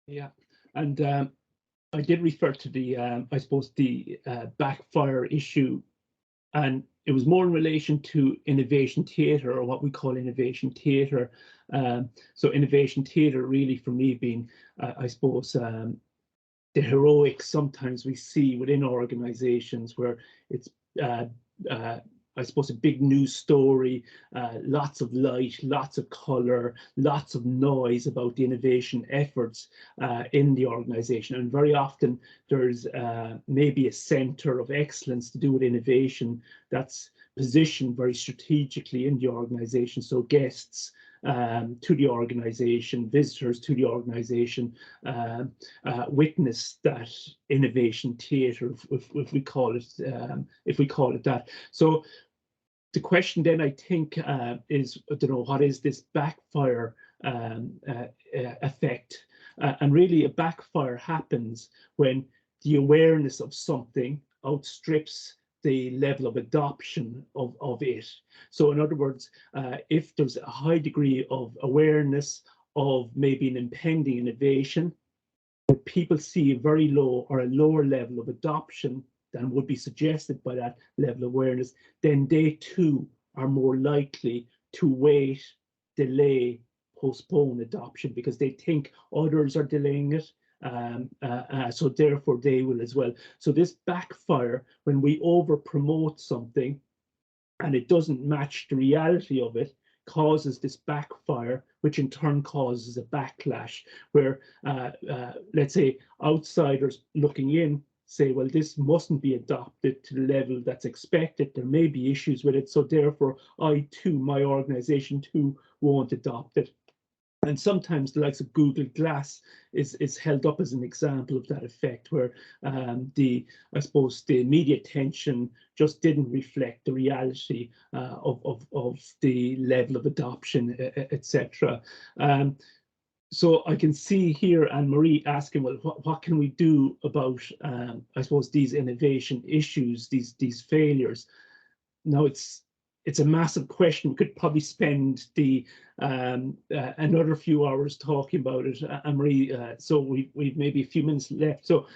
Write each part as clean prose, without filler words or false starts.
Yeah, and I did refer to the, I suppose, the backfire issue, and it was more in relation to innovation theatre, or what we call innovation theatre. So innovation theatre really for me being, I suppose, the heroics sometimes we see within organizations where it's, uh, uh, I suppose, a big news story, lots of light, lots of color, lots of noise about the innovation efforts in the organization. And very often there's maybe a center of excellence to do with innovation that's positioned very strategically in the organization. So guests to the organization, visitors to the organization, witness that innovation theatre, if we call it that. So the question then, I think, is, I don't know, what is this backfire effect? And really, a backfire happens when the awareness of something outstrips the level of adoption of it. So in other words, if there's a high degree of awareness of maybe an impending innovation, but people see a very low or a lower level of adoption than would be suggested by that level of awareness, then they too are more likely to wait, delay, postpone adoption because they think others are delaying it. So therefore they will as well. So this backfire, when we over promote something and it doesn't match the reality of it, causes this backfire, which in turn causes a backlash where, let's say, outsiders looking in say, well, this mustn't be adopted to the level that's expected. There may be issues with it. So therefore, I too, my organization too, won't adopt it. And sometimes the likes of Google Glass is held up as an example of that effect, where I suppose the media attention just didn't reflect the reality of the level of adoption, etc. So I can see here Anne-Marie asking, well, what can we do about, I suppose, these innovation issues, these failures? Now it's a massive question. We could probably spend the another few hours talking about it, Anne-Marie. So we've maybe a few minutes left. So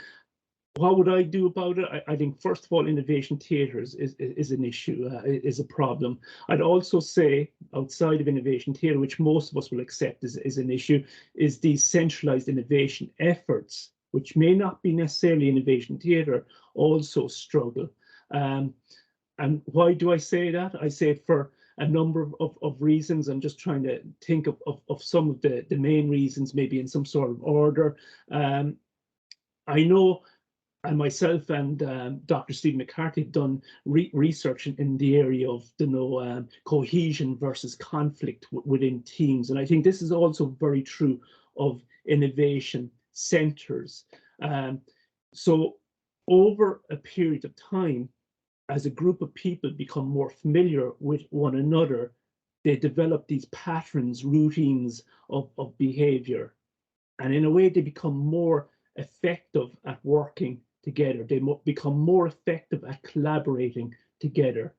what would I do about it? I think, first of all, innovation theatres is an issue, is a problem. I'd also say, outside of innovation theatre, which most of us will accept is an issue, is these centralised innovation efforts, which may not be necessarily innovation theatre, also struggle. And why do I say that? I say it for a number of reasons. I'm just trying to think of some of the main reasons, maybe in some sort of order. I know, and myself and Dr. Stephen McCarthy have done research in the area of cohesion versus conflict within teams. And I think this is also very true of innovation centres. So over a period of time, as a group of people become more familiar with one another, they develop these patterns, routines of behaviour. And in a way, they become more effective at working together. They become more effective at collaborating together.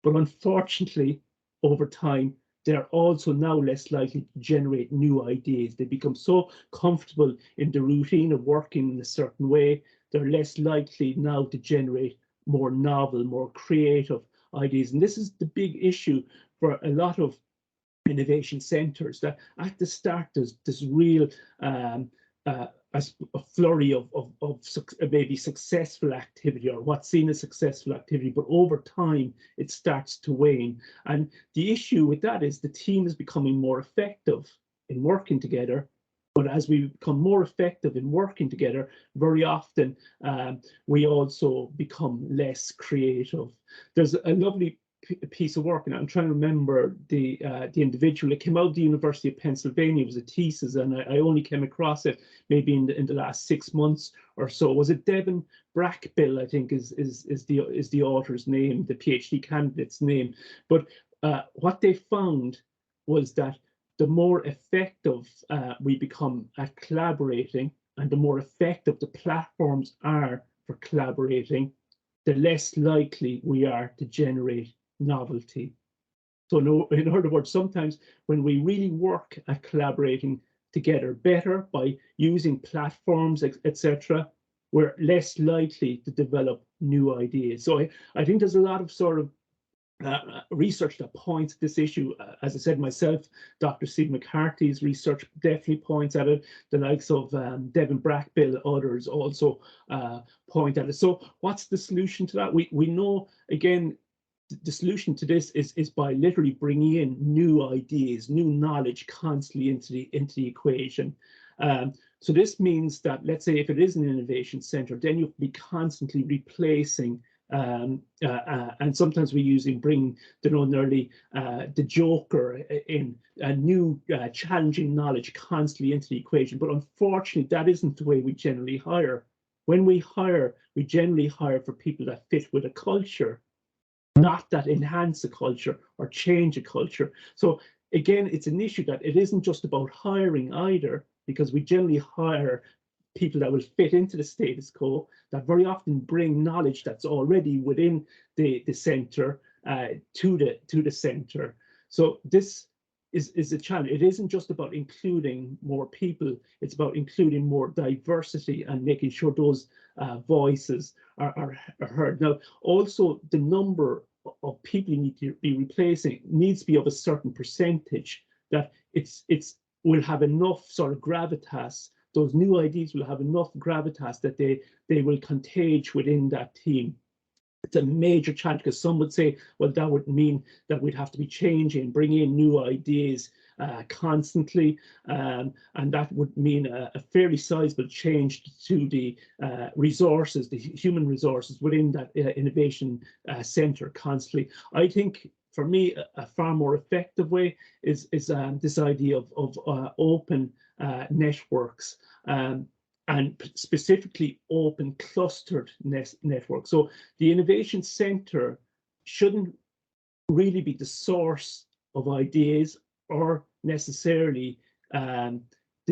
But unfortunately, over time, they're also now less likely to generate new ideas. They become so comfortable in the routine of working in a certain way, they're less likely now to generate more novel, more creative ideas. And this is the big issue for a lot of innovation centres, that at the start there's this real a flurry of maybe successful activity, or what's seen as successful activity, but over time it starts to wane. And the issue with that is the team is becoming more effective in working together, but as we become more effective in working together, very often we also become less creative. There's a lovely piece of work, and I'm trying to remember the individual. It came out of the University of Pennsylvania. It was a thesis, and I only came across it maybe in the last 6 months or so. Was it Devin Brackbill, I think is the author's name, the PhD candidate's name. But what they found was that the more effective we become at collaborating, and the more effective the platforms are for collaborating, the less likely we are to generate novelty. So no, in other words, sometimes when we really work at collaborating together better by using platforms, etc., we're less likely to develop new ideas. So I think there's a lot of sort of research that points at this issue. As I said myself, Dr. Steve McCarthy's research definitely points at it. The likes of Devin Brackbill, others also point at it. So what's the solution to that? We know, again, the solution to this is by literally bringing in new ideas, new knowledge constantly into the equation. So this means that, let's say, if it is an innovation center, then you'll be constantly replacing and sometimes we're using bring the joker in a new challenging knowledge constantly into the equation. But unfortunately, that isn't the way we generally hire. When we hire, we generally hire for people that fit with a culture, not that enhance a culture or change a culture. So again, it's an issue that it isn't just about hiring either, because we generally hire people that will fit into the status quo, that very often bring knowledge that's already within the center to the center. So this is a challenge. It isn't just about including more people, it's about including more diversity and making sure those voices are heard. Now, also the number of people you need to be replacing needs to be of a certain percentage, that it's will have enough sort of gravitas. Those new ideas will have enough gravitas that they will contage within that team. It's a major challenge, because some would say, well, that would mean that we'd have to be changing, bringing in new ideas constantly, and that would mean a fairly sizable change to the resources, the human resources within that innovation center constantly. I think, for me, a far more effective way is this idea of open networks, and specifically open clustered networks. So the innovation center shouldn't really be the source of ideas or necessarily the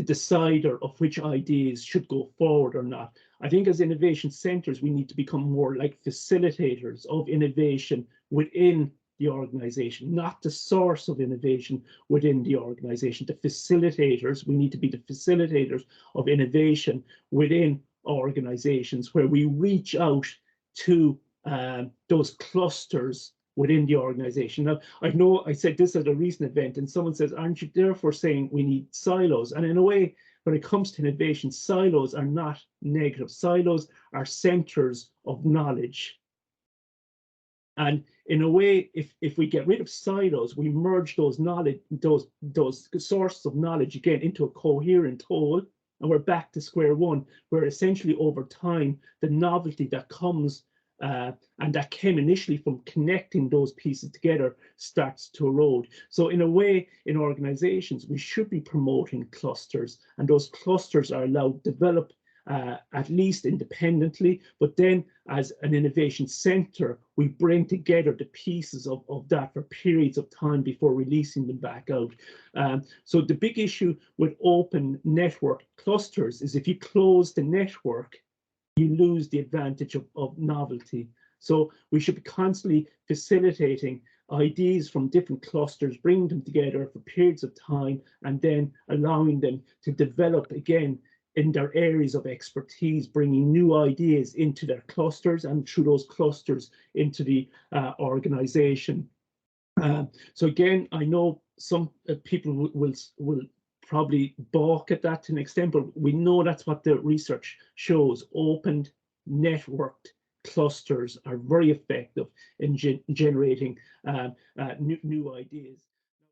decider of which ideas should go forward or not. I think as innovation centers, we need to become more like facilitators of innovation within the organization, not the source of innovation within the organization. The facilitators, we need to be the facilitators of innovation within organizations, where we reach out to those clusters within the organization. Now, I know I said this at a recent event, and someone says, aren't you therefore saying we need silos? And in a way, when it comes to innovation, silos are not negative. Silos are centers of knowledge. And in a way, if we get rid of silos, we merge those knowledge, those sources of knowledge again into a coherent whole, and we're back to square one, where essentially over time, the novelty that comes and that came initially from connecting those pieces together starts to erode. So in a way, in organizations, we should be promoting clusters, and those clusters are allowed to develop at least independently, but then as an innovation center, we bring together the pieces of that for periods of time before releasing them back out. So the big issue with open network clusters is if you close the network, you lose the advantage of novelty. So we should be constantly facilitating ideas from different clusters, bringing them together for periods of time, and then allowing them to develop again in their areas of expertise, bringing new ideas into their clusters and through those clusters into the organization. So again, I know some people will probably balk at that to an extent, but we know that's what the research shows. Open, networked clusters are very effective in generating new ideas.